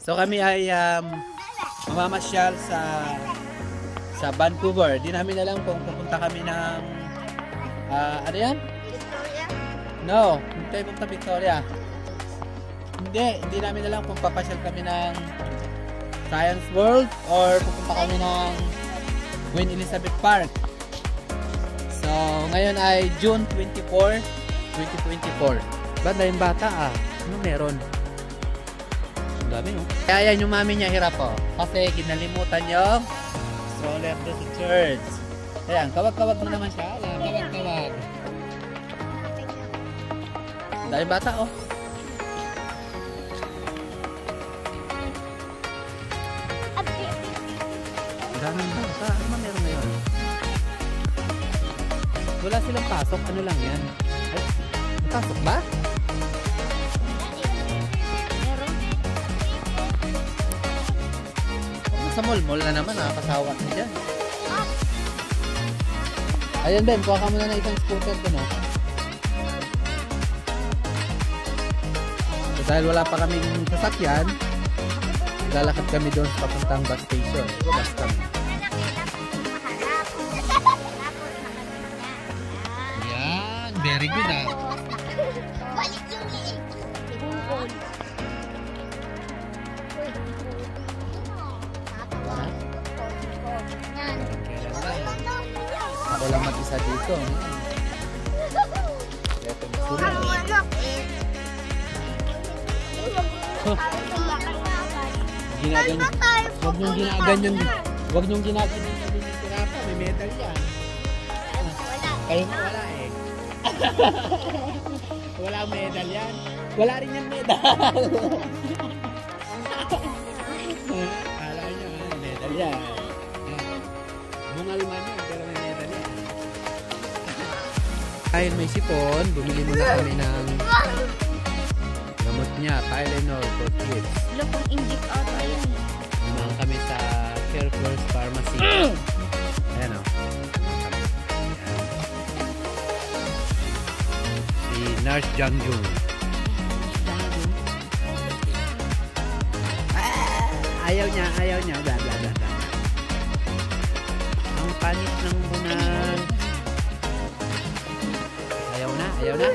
So kami ay mamamasyal sa Vancouver. Di namin alam kung pupunta kami ng ano yan? No, hindi tayo pupunta Victoria. Hindi namin alam kung papasyal kami ng Science World or pupunta kami ng Queen Elizabeth Park. So ngayon ay June 24, 2024. Banda yung bata ano meron? Ang dami no? Kaya yan yung mami niya hirap kasi kinalimutan yung stroller doon sa church. Ayan, kawag-kawag na naman siya. Kawag-kawag. Ang dami bata Ang daming bata. Ano man meron ngayon? Wala silang pasok. Ano lang yan? Ay, may pasok ba? Sa mall na naman pasawat na dyan. Ayan Ben, kuha ka muna ng isang scooter ko So, dahil wala pa kaming sasakyan, lalakad kami doon sa papuntang bus station. Bus kami. Yan, very good Balik yung liig. Ako lang mag-isa dito. Huwag niyong ginaganyan yung tirapa. May medal yan. Kayo na wala Wala medal yan. Wala rin yung medal. Alam niyo, medal yan. Bungal man yun, pero may medal yan. Dahil may sipon, bumili muna kami ng gamot niya, Tylenol for kids. Wala pang inject ata yun. Naman kami sa Care First Pharmacy. Ayan si Nurse Jangjung. Ayaw niya. Blah, blah, blah, blah. Ang panis ng bunan. Ayaw na.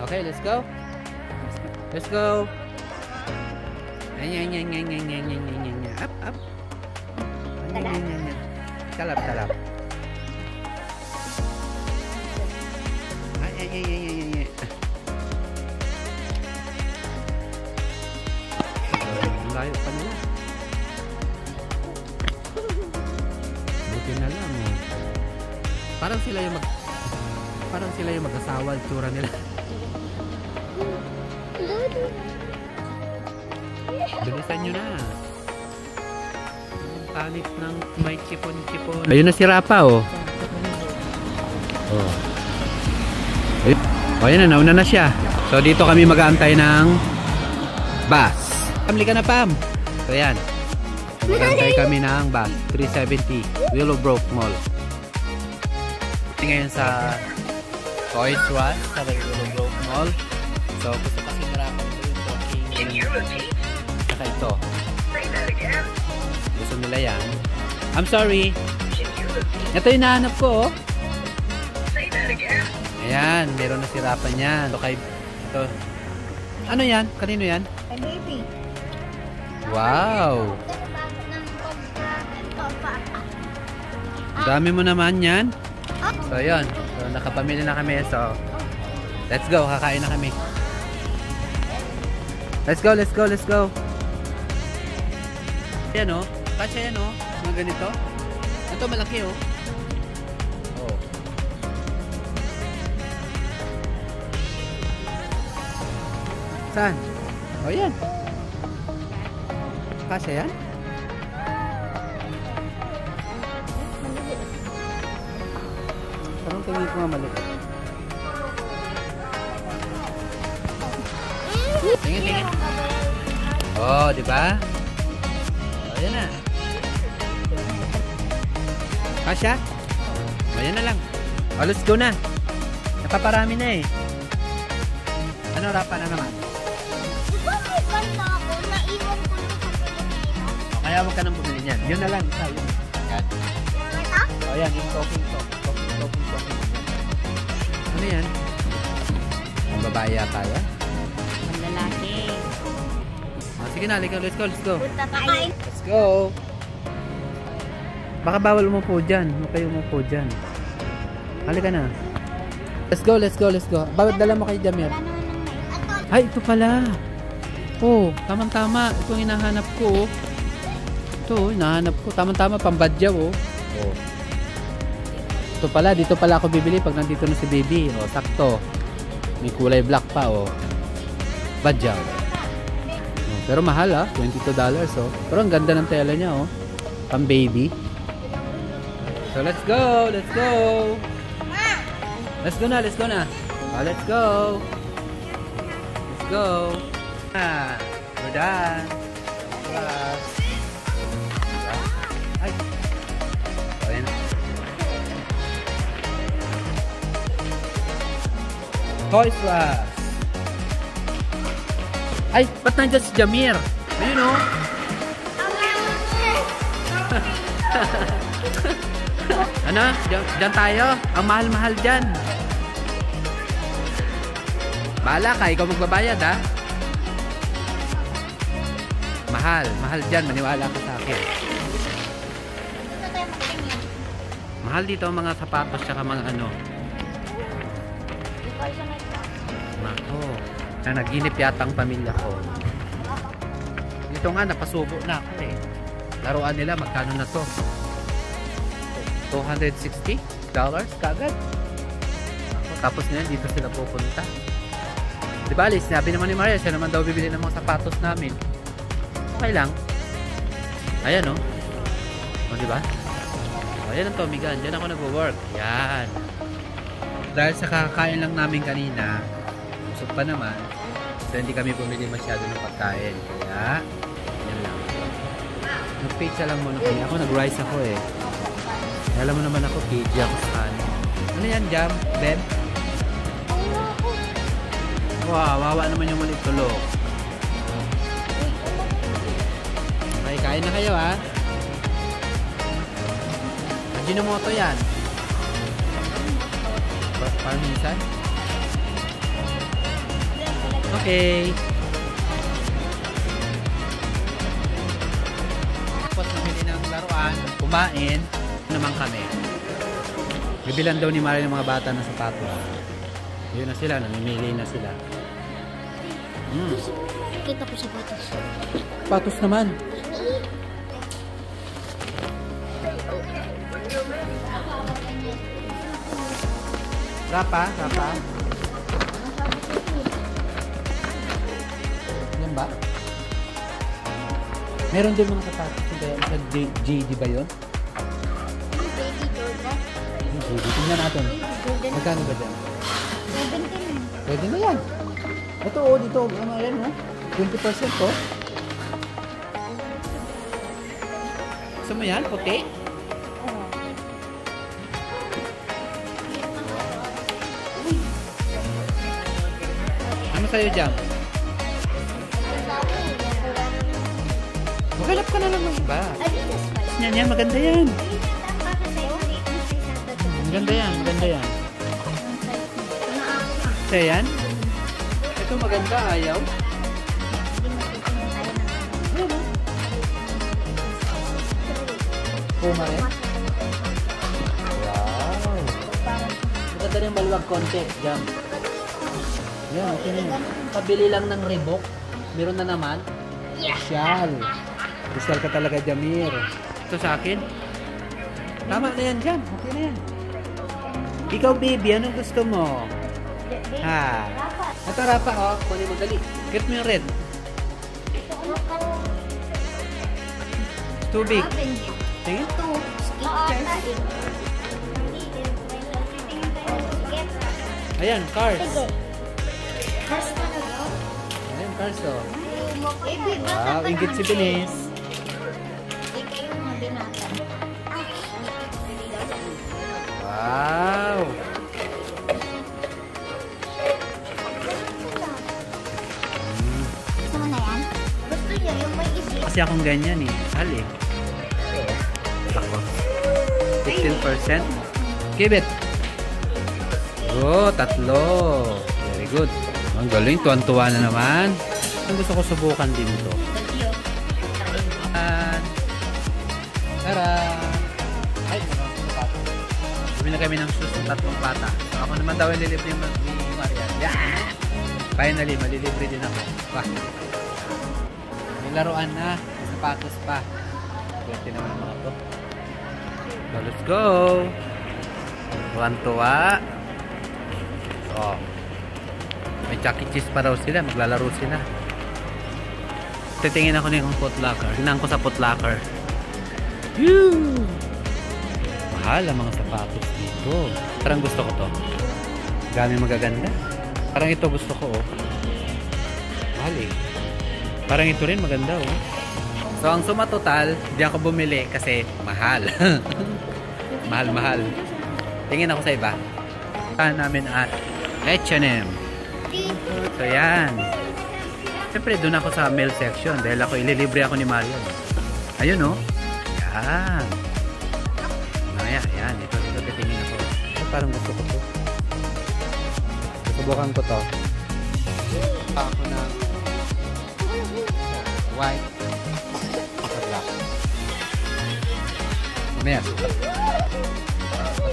Okay, let's go. Up. Talap. Layo pa nila. Buti na lang Parang sila yung mag-asawa tsura nila. Bilisan nyo na. Ang tanip ng may chipon-chipon. Ayun na si Rapa Ayun na, nauna na siya. So dito kami mag-aantay ng bus. Pamili ka na, Pam. So yan. Mag-aantay kami ng bus. 370 Willowbrook Mall. Ngayon sa Toys R Us sa Willowbrook Mall. So gusto kasi narapan ito yung talking. Saka ito. Gusto nila yan. I'm sorry. Ito yung nahanap ko Ayan, meron na sirapan yan. Ito. Ano yan? Kanino yan? Kay baby. Wow! Dami mo naman yan. So yun. So nakapamili na kami. So let's go. Kakain na kami. Let's go. Yan Kasya yan Mga ganito. Ito malaki Saan? Yan. Kasya yan? Parang tingin ko nga malaki. Tingin. Diba? Yan na. Kasya? Yan na lang. Let's go na. Napaparami na Ano, Rapa na naman? Nagkanta ako, naiwan ko na sa Pilipinas. Kaya huwag ka nang bumili niyan. Yun na lang, isa yun. Yan. Ito? O yan, yung talking talk. Talking. Ano yan? Ang babae yata yan? Ang lalaki. Sige na, let's go. Punta tayo. Let's go. Baka bawal umupo dyan. Huwag kayo umupo dyan. Halika na. Let's go. Bawat dala mo kay Jamir. Wala naman ng may. Ay, ito pala. Oh, tamang-tama. Ito yung hinahanap ko. Ito, hinahanap ko. Tamang-tama, pambadyaw. Oh. Ito pala, dito pala ako bibili pag nandito na si baby. Oh, sakto. May kulay black pa. Oh. Badyaw. Oh, pero mahal ah. $22. Oh. Pero ang ganda ng tela niya. Oh. Pang baby. So, let's go. Let's go na. Oh, let's go. We're done. Yes. Ay. So, ayan. Toys R Us. Ay, ba't nandiyan si Jamir? Ayun o. Ano? Diyan tayo? Ang mahal-mahal dyan. Bahala ka, ikaw magbabayad ha. Mahal dyan, maniwala ka sa akin. Mahal dito ang mga sapatos tsaka mga ano. Nako, naginip yata ang pamilya ko. Dito nga, napasubo na ako eh. Laruan nila, magkano na to? $260 kagad. Tapos na yan, dito sila pupunta. Di ba, Alice? Sinabi naman ni Maria, siya naman daw bibili ng mga sapatos namin. Okay lang. Ayan o. O, di ba? O, ayan ang Tommy Gun. Diyan ako nag-work. Yan. Dahil sa kakakain lang namin kanina, usap pa naman, so hindi kami bumili masyado ng pagkain. Kaya, yan lang. Nag-pizza lang muna kami. Ako, nag-rice ako eh. Alam mo naman ako, KG ako sa ano. Ano yan, Jam? Ben? Wow, wawa naman yung maliit tulog. Okay, kain na kayo ha. Ajinomoto yan. Parmesan? Okay. Tapos namili ng laruan, kumain naman kami. Bibilan daw ni Maria ng mga bata ng sapatos. Yun na sila, namimili na sila. Kita ko sapatos. Sapatos naman. Rapa. Yan ba? Meron din mga sapatos. JD ba yun? Baby Jordan. JD. Tingnan natin. Magkano ba dyan? 17. Pwede na yan. Ito dito. Ano yan 20% to. Gusto mo yan? Puti? Ano sa'yo dyan? Maghanap ka na lang ng iba. Yan, maganda yan. Maganda yan. Sa'yo yan? Ito maganda, ayaw. Puma rin? Wow. Maganda rin maluwag konti. Jam. Yan, okay na yun. Pabili lang ng Reebok. Meron na naman. Shal. Gusto ka talaga, Jamir. Ito sa akin. Tama na yan, Jam. Okay na yan. Ikaw, baby, anong gusto mo? Ha? Ito, Rapa, oh. Kunin mo, dali. Get mo yung red. Too big. Tingin? Ayan, cars. Ayan, cars, oh. Wow, ingit si Binis. Wow. Gusto mo na yan? kasi akong ganyan eh. Mahal eh. Ako. 15%. Give it. Oh, 3. Very good. Ang galing. Tuwan-tuwa na naman. Ang gusto ko subukan din ito. Tara! Ay, bumili na kami ng shoes ng 3 bata. So, ako naman daw yung lilibre ni Maria. Yeah! Finally, malilibre din ako. Wah! May laruan na. Sapatos pa. Swerte naman ang mga to. So, let's go! Tuwan-tuwa. So, may Chuck E. Cheese pa daw sila. Maglalaro sila. Titingin ako na yung footlocker. Tingnan ko sa footlocker. Whew! Mahal ang mga sapatos dito. Parang gusto ko to. Dami magaganda. Parang ito gusto ko oh. Mahal eh. Parang ito rin maganda oh. So ang suma total, di ako bumili kasi mahal. Mahal. Tingin ako sa iba. Namin at H&M. So yan. Siyempre doon ako sa male section dahil ako ililibre ako ni Mario. Ayun oh. Yan. Mamaya, yan. Ito titingin ako. Parang gusto ko to. Subukan ko to. Ako ng white at black. Mamaya, sukat.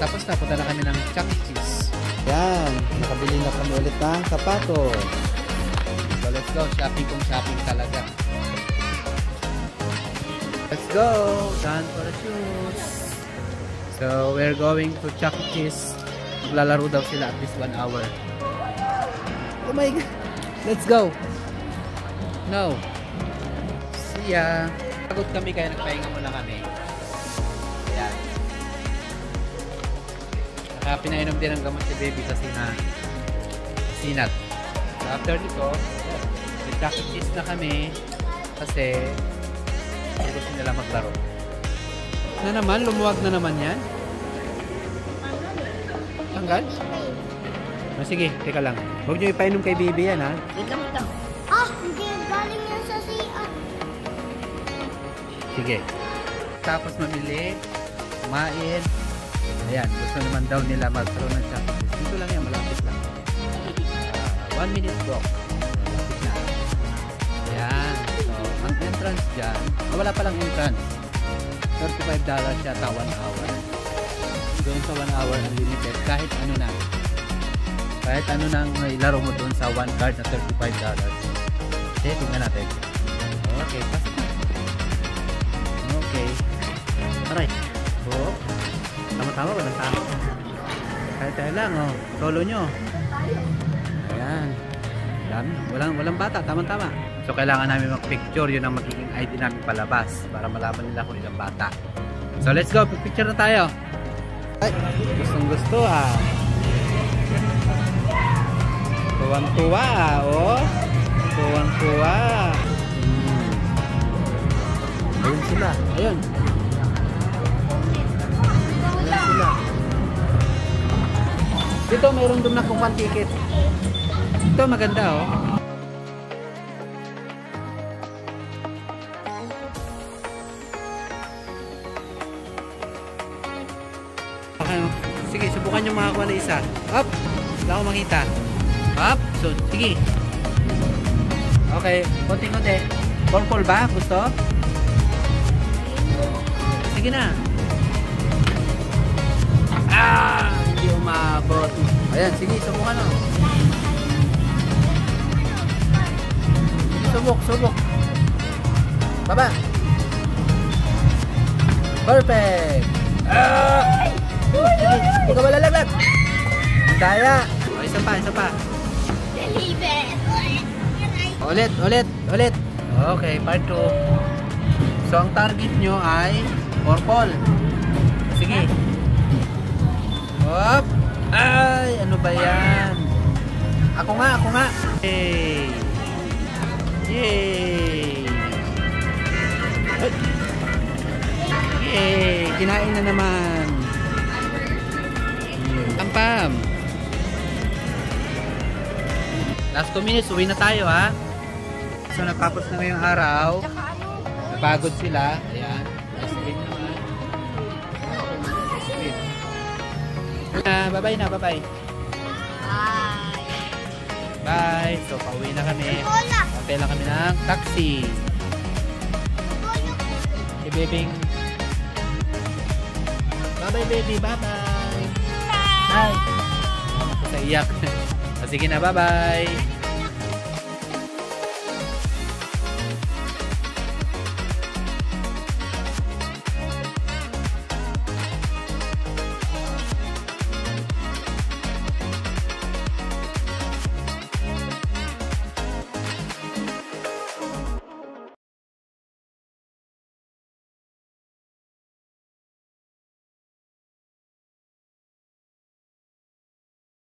Tapos na, punta na kami ng Chuck E. Cheese. Yan. Nakabili na kami ulit ng sapatos. So let's go. Shopping talaga. Let's go! Done for the shoes. So, we're going to Chuck E. Cheese. Maglalaro daw sila at least 1 hour. Oh my God! Let's go! No! See ya! Pagod kami kaya nagpahinga muna kami. Ayan. Saka pinainom din ang gamot si baby kasi na sinat. So, after nito, Chuck E. Cheese na kami kasi gusto nila maglaro. Na naman? Lumuwag na naman yan? Tanggal? Oh, sige, teka lang. Huwag nyo ipainom kay baby yan ha. Hindi. Galing yan sa CR. Sige. Tapos mamili. Kumain. Ayan. Gusto naman daw nila magkaroon ng Chuck E. Cheese. Dito lang yan. Malapit lang. 1 minute walk. Malapit na. Ayan. Ang entrance dyan, wala palang entrance. $35 yata 1 hour. Doon sa 1 hour unlimited, kahit ano na. Kahit ano nang ilaro mo doon sa 1 card na $35. Okay, tingnan natin. Okay, pasok na. Okay. Aray. Oh. Tama-tama ba? Tama. Kahit lang, oh. Solo nyo. Ayan. Dami. Walang bata. Tama-tama. So, kailangan namin mag-picture. Yun ang magiging ID namin palabas para malaman nila kung ilang bata. So, let's go. Picture na tayo. Ay, gustong gusto ah. Tuwang-tuwa ah. Oh. Tuwang-tuwa. Ayun sila. Ayun. Ayun sila. Dito, mayroon doon na kung ticket. Ito, maganda oh. Sige, subukan nyo makakuha na isa. Up! Wala akong makita. Up! So, sige. Okay, konti-konti. Purple ba? Gusto? Sige na. Ah! Hindi umabot. Ayan, sige, subukan mo. Subok. Baba. Perfect. Ah! Hindi ka malalaglag. Daya. O, isa pa. Ulit. Okay, part 2. So, ang target nyo ay purple. Sige. Hop. Ay, ano ba yan? Ako nga. Yay! Yay! Kinain na naman. Pam. Last 2 minutes, uwi na tayo ha. So, natapos na ngayong araw. So, Napagod sila. Ayan. Sweet naman. Sweet. Bye-bye na, bye-bye. Bye. Bye. So, pauwi na kami. Lola. Pantay lang kami ng taxi. Si Bebing. Bye-bye, baby. Bye-bye. Bye. Ako sa iyak. Sige na, bye-bye.